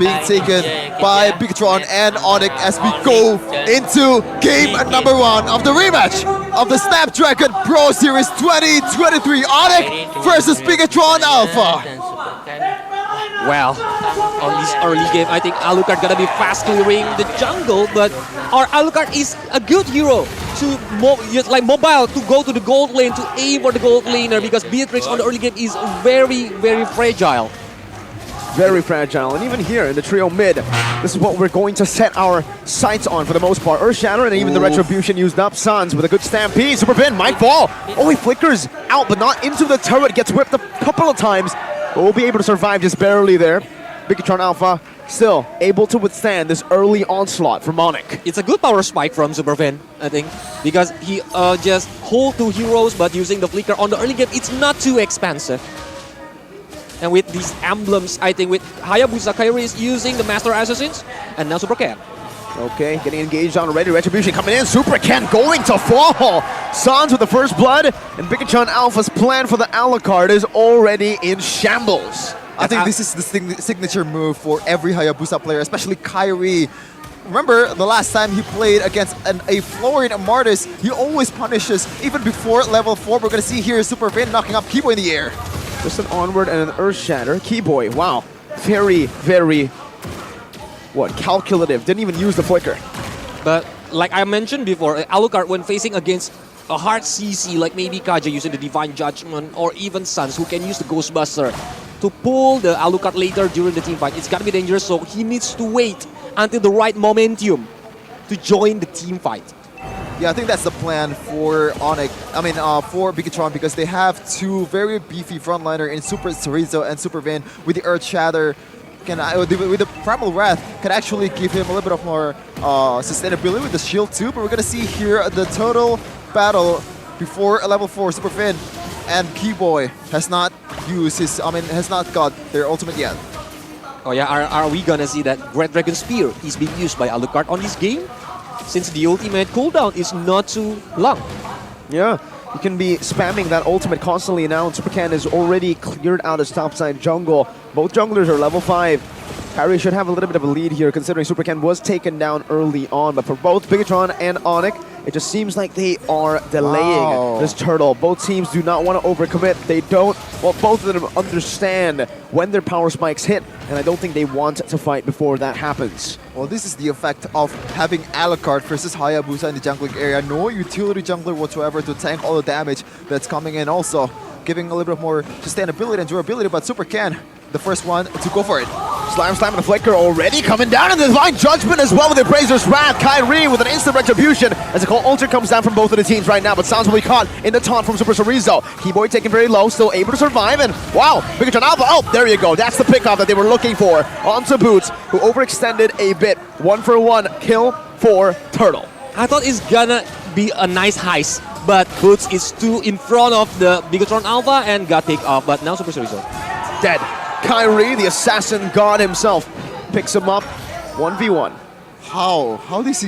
being taken by Bigetron and Onic as we go into game number 1 of the rematch of the Snapdragon Pro Series 2023. Onic versus Bigetron Alpha. Well, on this early game, I think Alucard gonna be fast clearing the jungle, but our Alucard is a good hero to mobile to go to the gold lane, to aim for the gold laner, because Beatrix on the early game is very, very fragile. Very fragile, and even here in the trio mid, this is what we're going to set our sights on for the most part. Earth Shatter and even the Retribution used up. Suns with a good stampede. Super Pin might fall. Oh, he flickers out, but not into the turret. Gets whipped a couple of times, but will be able to survive just barely there. Bigetron Alpha still able to withstand this early onslaught from Onic. It's a good power spike from Superfin, I think, because he just hold 2 heroes, but using the flicker on the early game, it's not too expensive. And with these emblems, I think with Hayabusa Kairi is using the Master Assassins, and now Super Ken. Okay, getting engaged on already. Retribution coming in. Super Ken going to fall. Sans with the first blood, and Bigetron Alpha's plan for the Alucard is already in shambles. I think this is the signature move for every Hayabusa player, especially Kairi. Remember the last time he played against a Florian Martis, he always punishes even before level 4. We're going to see here Super Vin knocking up Keyboy in the air. Just an onward and an earth shatter. Keyboy, wow. Very, very, calculative. Didn't even use the flicker. But like I mentioned before, Alucard when facing against a hard CC like maybe Kaja using the Divine Judgment or even Suns who can use the Ghostbuster to pull the Alucard later during the team fight, it's gonna be dangerous, so he needs to wait until the right momentum to join the team fight. Yeah, I think that's the plan for Onic. For Bigetron, because they have 2 very beefy frontliner in Super Chorizo and Super Vin with the Earth Shatter. With the Primal Wrath, can actually give him a little bit of more sustainability with the shield too. But we're gonna see here the total battle before level 4 Super Vin and Keyboy has not used his. Has not got their ultimate yet. Oh yeah, are we gonna see that Great Dragon Spear is being used by Alucard on this game? Since the ultimate cooldown is not too long. Yeah, you can be spamming that ultimate constantly now, and Supercan has already cleared out his topside jungle. Both junglers are level 5. Kairi should have a little bit of a lead here, considering Supercan was taken down early on. But for both Bigetron and Onic, it just seems like they are delaying this turtle. Both teams do not want to overcommit. They don't. Well, both of them understand when their power spikes hit, and I don't think they want to fight before that happens. Well, this is the effect of having Alucard versus Hayabusa in the jungling area. No utility jungler whatsoever to tank all the damage that's coming in. Also, giving a little bit more sustainability and durability, but Super Ken, the first one to go for it. Slam and the flicker already coming down, and the Divine Judgment as well with the Appraiser's Wrath. Kairi with an instant retribution as the Cold Altar comes down from both of the teams right now, but Sounds will be caught in the taunt from Super Chorizo. Keyboy taken very low, still able to survive, and wow, Bigetron Alpha, oh, there you go. That's the pickoff that they were looking for onto Boots, who overextended a bit. 1-for-1 kill for Turtle. I thought it's gonna be a nice heist, but Boots is too in front of the Bigetron Alpha and got taken off, but now Super Chorizo dead. Kairi, the assassin god himself, picks him up. 1v1. How does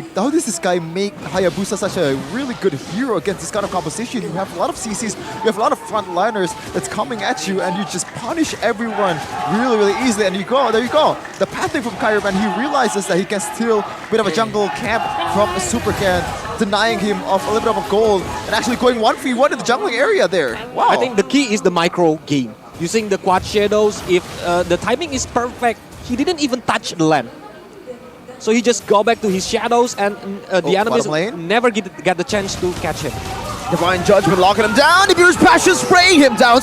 this guy make Hayabusa such a really good hero against this kind of composition? You have a lot of CCs, you have a lot of frontliners that's coming at you, and you just punish everyone really, really easily. And there you go. The pathing from Kairi, man, he realizes that he can steal a bit of a jungle camp from a Super Ken, denying him of a little bit of a gold, and actually going 1v1 in the jungling area there. Wow. I think the key is the micro game. Using the quad shadows, if the timing is perfect, he didn't even touch the land. So he just go back to his shadows, and the enemies never get the chance to catch him. Divine Judgment locking him down. The Beer's Passion spraying him down.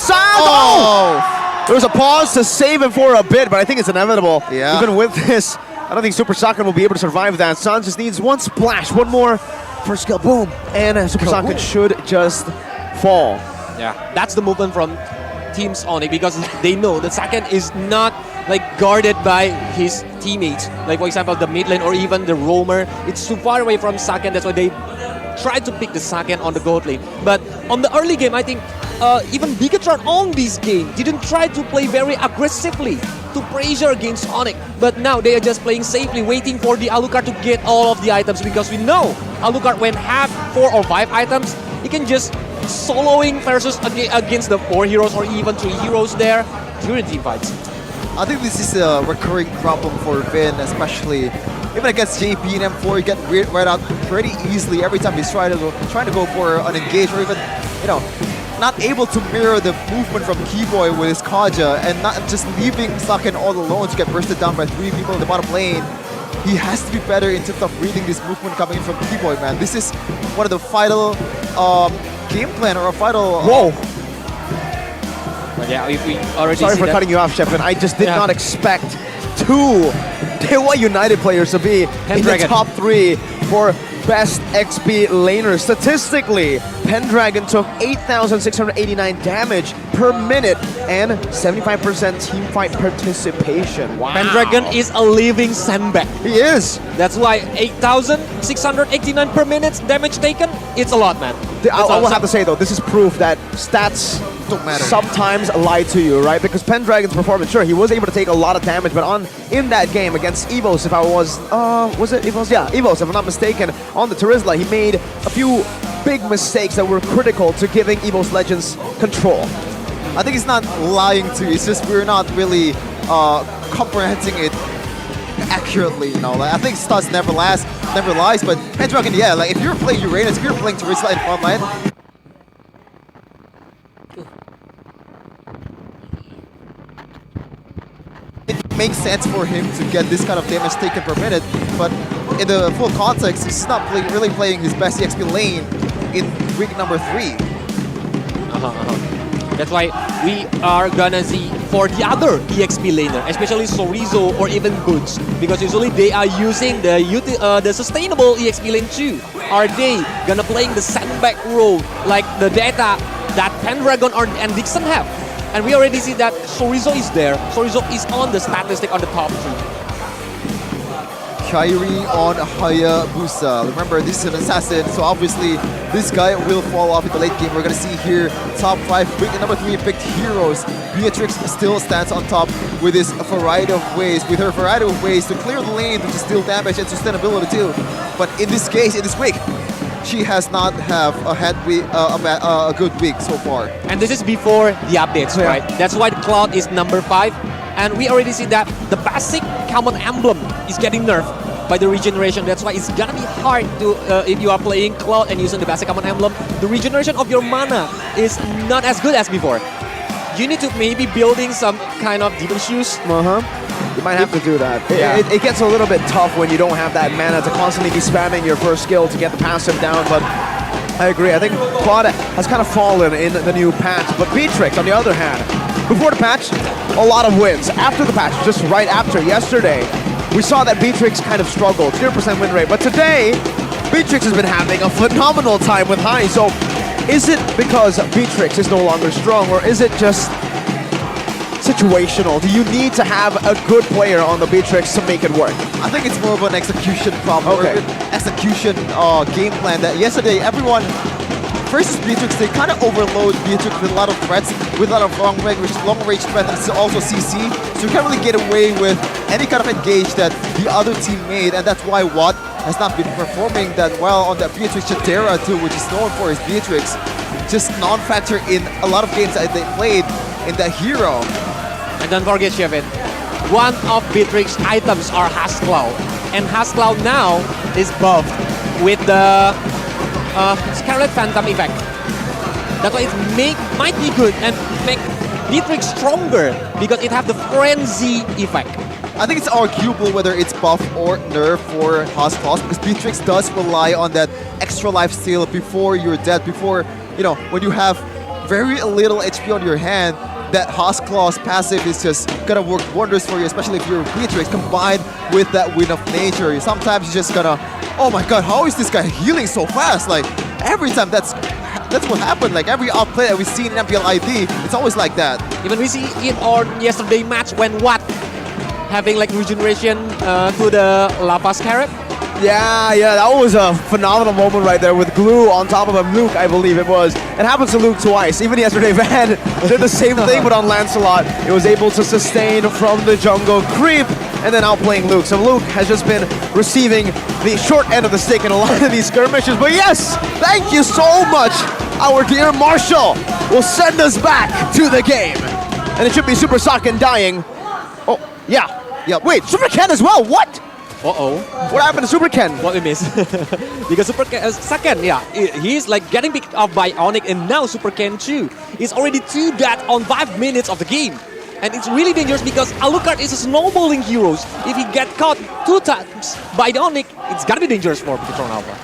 There was a pause to save him for a bit, but I think it's inevitable. Yeah. Even with this, I don't think Super Saiyan will be able to survive that. Sans just needs one splash, one more first skill, boom, and Super Saiyan should just fall. Yeah, that's the movement from Teams Onic, because they know that Saken is not guarded by his teammates. Like for example, the mid lane or even the roamer. It's too far away from Saken. That's why they try to pick the Saken on the gold lane. But on the early game, I think even Bigetron on this game didn't try to play very aggressively to pressure against Onic. But now they are just playing safely, waiting for the Alucard to get all of the items, because we know Alucard when have 4 or 5 items, he can just soloing versus against the 4 heroes or even 3 heroes there during team fights. I think this is a recurring problem for Vin, especially even against JP and M4. You get right out pretty easily every time he's trying to go for an engage, or even not able to mirror the movement from Keyboy with his Kaja, and not just leaving Saken all alone to get bursted down by 3 people in the bottom lane. He has to be better in terms of reading this movement coming in from Keyboy, man. This is one of the vital game plan or a vital. Whoa! But yeah, if we already Sorry see for that, cutting you off, Shepin. I just did not expect two Dewa United players to be in the top 3 for best XP laner. Statistically, Pendragon took 8,689 damage per minute and 75% team fight participation. Wow. Pendragon is a living sandbag. He is. That's why 8,689 per minute damage taken, it's a lot, man. I will have to say though, this is proof that stats don't matter. Sometimes lie to you, right? Because Pendragon's performance, sure, he was able to take a lot of damage, but in that game against Evos, if I was it Evos? Yeah, Evos, if I'm not mistaken, on the Terizla, he made a few big mistakes that were critical to giving Evos Legends control. I think it's not lying to you, it's just we're not really comprehending it accurately, Like, I think stats never lies, but Pendragon, yeah, like if you're playing Uranus, if you're playing Terizla in frontline, it makes sense for him to get this kind of damage taken per minute, but in the full context, he's not really playing his best EXP lane in week number 3. That's why we are gonna see for the other EXP laner, especially Sorizo or even Boots, because usually they are using the sustainable EXP lane too. Are they gonna playing the sandbag role like the data that Pendragon and Dixon have? And we already see that Sorizo is there. Sorizo is on the statistic on the top 3. Kairi on Hayabusa. Remember, this is an assassin, so obviously this guy will fall off in the late game. We're gonna see here top 5 picked, number 3 picked heroes. Beatrix still stands on top with his variety of ways, to clear the lane, to steal damage and sustainability too. But in this case, in this week, she has not had a good week so far. And this is before the updates, right? That's why the Cloud is number 5. And we already see that the basic common emblem is getting nerfed by the regeneration. That's why it's gonna be hard to, if you are playing Cloud and using the basic common emblem, the regeneration of your mana is not as good as before. You need to maybe building some kind of demon shoes. You might have to do that. It gets a little bit tough when you don't have that mana to constantly be spamming your first skill to get the passive down, but I agree. I think Claude has kind of fallen in the new patch, but Beatrix, on the other hand, before the patch, a lot of wins. After the patch, just right after yesterday, we saw that Beatrix kind of struggled, 0% win rate, but today, Beatrix has been having a phenomenal time with high. So is it because Beatrix is no longer strong, or is it just situational? Do you need to have a good player on the Beatrix to make it work? I think it's more of an execution problem, or execution game plan that yesterday everyone versus Beatrix, they kind of overload Beatrix with a lot of threats, with a lot of long-range threats, and also CC. So you can't really get away with any kind of engage that the other team made, and that's why Watt has not been performing that well on that Beatrix Chatera too, which is known for his Beatrix. Just non-factor in a lot of games that they played in that hero. And don't forget, Shevin, one of Beatrix items are Hasclaw. And Hasclaw now is buffed with the Scarlet Phantom effect. That's why it might be good and make Beatrix stronger because it have the Frenzy effect. I think it's arguable whether it's buff or nerf for Hasclaw, because Beatrix does rely on that extra life steal before you're dead, before, when you have very little HP on your hand, that Hasclaw's passive is just gonna work wonders for you, especially if you're Beatrix, combined with that Wind of Nature. Sometimes you're just gonna, oh my god, how is this guy healing so fast? Like, every time that's what happened. Like, every outplay that we've seen in MPL ID, it's always like that. Even we see it on yesterday match when Watt having like regeneration to the Lava Scarab. Yeah, that was a phenomenal moment right there with Glue on top of him. Luke, I believe it was. It happens to Luke twice. Even yesterday, Van did the same thing, but on Lancelot, it was able to sustain from the jungle creep and then outplaying Luke. So Luke has just been receiving the short end of the stick in a lot of these skirmishes. But yes, thank you so much. Our dear Marshall will send us back to the game. And it should be Super Saiyan dying. Yeah. Yep. Wait, Super Ken as well. What? Uh-oh. What happened to Super Ken? What we miss? Because Super Ken, second, yeah, he's like getting picked up by Onic, and now Super Ken too. He's already 2 dead on 5 minutes of the game. And it's really dangerous because Alucard is a snowballing hero. If he get caught 2 times by the Onic, it's gotta be dangerous for Bigetron Alpha.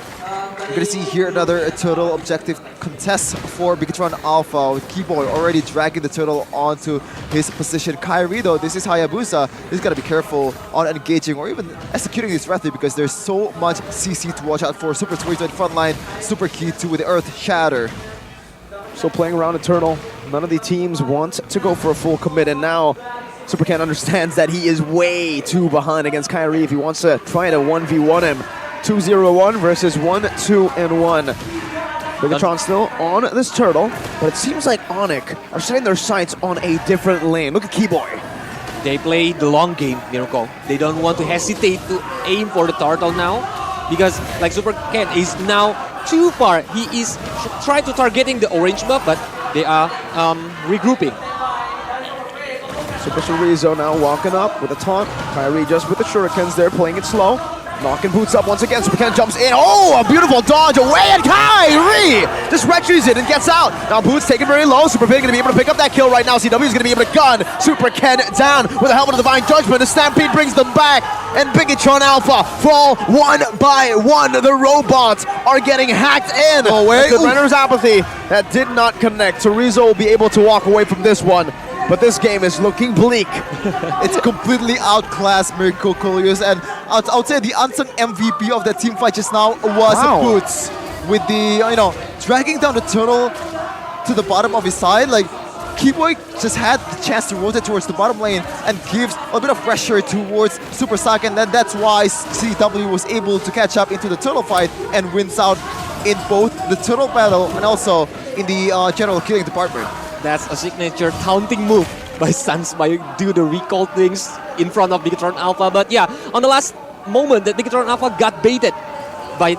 We're going to see here another total objective contest for Bigetron Alpha with Keyboy already dragging the turtle onto his position. Kairi though, this is Hayabusa. He's got to be careful on engaging or even executing his Wrath because there's so much CC to watch out for. Super Twizo in front line, Super Key 2 with the Earth Shatter. So playing around a turtle, none of the teams want to go for a full commit, and now Super Ken understands that he is way too behind against Kairi if he wants to try to 1v1 him. 2-0-1 versus 1-2-1. Bigetron still on this turtle, but it seems like Onic are setting their sights on a different lane. Look at Keyboy. They play the long game, Miracle. They don't want to hesitate to aim for the turtle now because like Super Ken is now too far. He is trying to targeting the orange buff, but they are regrouping. Super Chorizo now walking up with a taunt. Kairi just with the shurikens there, playing it slow. Knocking Boots up once again. Super Ken jumps in. Oh, a beautiful dodge away, and Kairi just retries it and gets out. Now Boots taken very low. Super Ken going to be able to pick up that kill right now. CW is going to be able to gun Super Ken down with a Helmet of Divine Judgment. The Stampede brings them back, and Bigetron Alpha fall 1 by 1. The robots are getting hacked in. Away. The Renner's Apathy that did not connect. Chorizo will be able to walk away from this one. But this game is looking bleak. It's completely outclassed Miracle Coolius, and I would say the unsung MVP of that team fight just now was Boots with the, dragging down the turtle to the bottom of his side. Like, Keyboy just had the chance to rotate towards the bottom lane and gives a bit of pressure towards Super Saiyan, and then that's why CW was able to catch up into the turtle fight and wins out in both the turtle battle and also in the general killing department. That's a signature taunting move by Sans by do the recall things in front of Bigetron Alpha. But yeah, on the last moment that Bigetron Alpha got baited by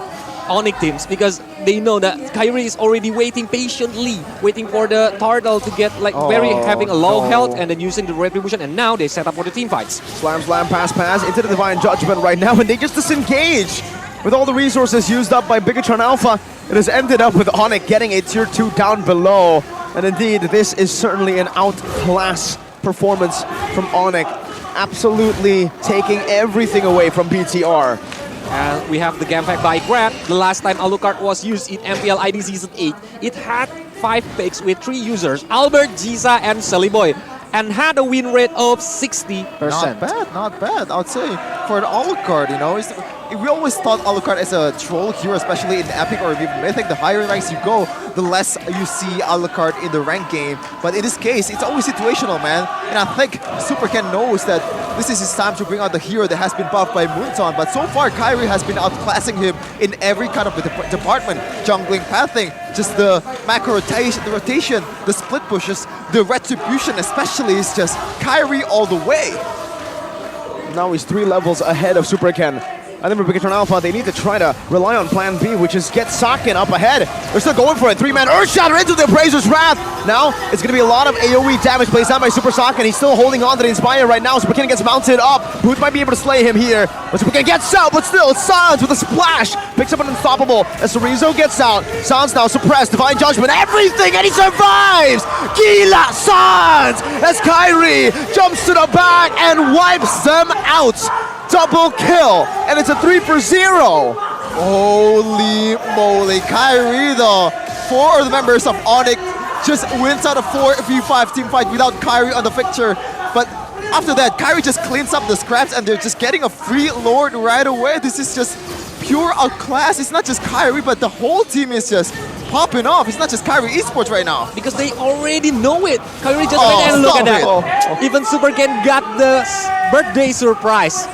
Onic teams because they know that Kairi is already waiting patiently, waiting for the turtle to get like having a low health and then using the retribution, and now they set up for the team fights. Slam, pass into the Divine Judgment right now, and they just disengage. With all the resources used up by Bigetron Alpha, it has ended up with Onic getting a tier 2 down below. And indeed, this is certainly an outclass performance from Onic. Absolutely taking everything away from BTR. And we have the game pack by Grab. The last time Alucard was used in MPL ID Season 8, it had 5 picks with 3 users, Albert, Giza, and Saliboy, and had a win rate of 60%. Not bad. I would say for an Alucard, we always thought Alucard as a troll hero, especially in Epic or even Mythic. The higher ranks you go, the less you see Alucard in the rank game. But in this case, it's always situational, man. And I think Super Ken knows that this is his time to bring out the hero that has been buffed by Moonton. But so far, Kairi has been outclassing him in every kind of department. Jungling, pathing, just the macro rotation, the split pushes, the retribution especially is just Kairi all the way. Now he's 3 levels ahead of Super Ken. I think for Bigetron Alpha, they need to try to rely on plan B, which is get Saken up ahead. They're still going for it. 3-man Earth Shatter into the Appraiser's Wrath. Now, it's going to be a lot of AoE damage placed down by Super Saken. He's still holding on to the Inspire right now. Super Ken gets mounted up. Booth might be able to slay him here. But Super Ken gets out, but still, Sans with a splash. Picks up an Unstoppable as Chorizo gets out. Sans now suppressed. Divine Judgment, everything, and he survives! Gila Sans as Kairi jumps to the back and wipes them out. Double kill, and it's a 3 for 0. Holy moly, Kairi though, 4 of the members of Onic just wins out a 4v5 team fight without Kairi on the picture. But after that, Kairi just cleans up the scraps and they're just getting a free lord right away. This is just pure outclass. It's not just Kairi, but the whole team is just popping off. It's not just Kairi Esports right now. Because they already know it. Kairi just went and look at that. Even Super Ken got the birthday surprise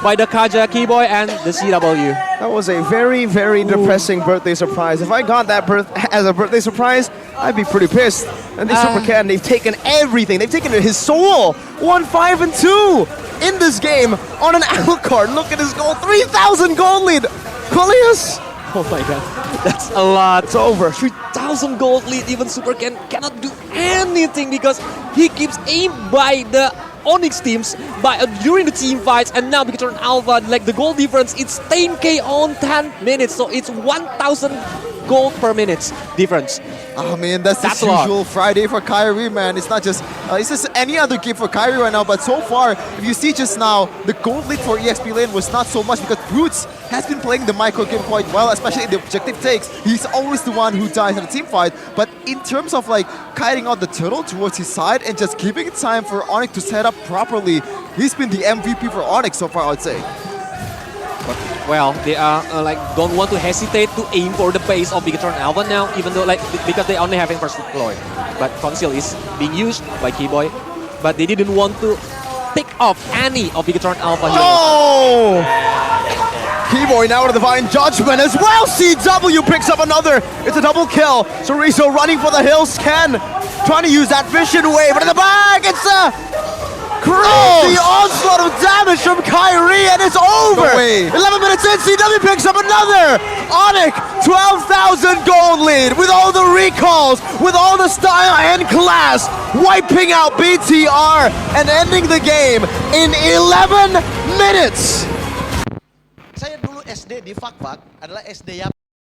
by the Kaja, Keyboy, and the CW. That was a very, very depressing birthday surprise. If I got that as a birthday surprise, I'd be pretty pissed. And this Super Ken, they've taken everything. They've taken his soul. 1-5-2 in this game on an Alucard. Look at his goal. 3,000 gold lead. Coolius. Oh my god, that's a lot. It's over. 3,000 gold lead. Even Super Ken cannot do anything because he keeps aimed by the Onyx teams during the team fights, and now Bigetron Alpha, like the goal difference, it's 10k on 10 minutes, so it's 1,000 gold per minute difference. I mean, that's That's the a lot. usual Friday for Kairi, man. It's not just it's just any other game for Kairi right now. But so far, if you see just now, the gold lead for EXP lane was not so much because Brutes has been playing the micro game quite well, especially in the objective takes. He's always the one who dies in a team fight. But in terms of like kiting out the turtle towards his side and just giving it time for Onic to set up properly, he's been the MVP for Onic so far, I would say. Well, they are like don't want to hesitate to aim for the base of Bigetron Alpha now, even though like because they only having first deploy. But Conceal is being used by Keyboy, but they didn't want to pick off any of Bigetron Alpha heroes. Oh! Keyboy now with a divine judgment as well. CW picks up another. It's a double kill. Chorizo running for the hill scan, trying to use that vision wave, but in the back it's a crazy onslaught of damage from Kairi, and it's over. No way. 11 minutes in, CW picks up another. Onic, 12,000 gold lead with all the recalls, with all the style and class, wiping out BTR and ending the game in 11 minutes. Saya dulu SD di Fakfak adalah SD yang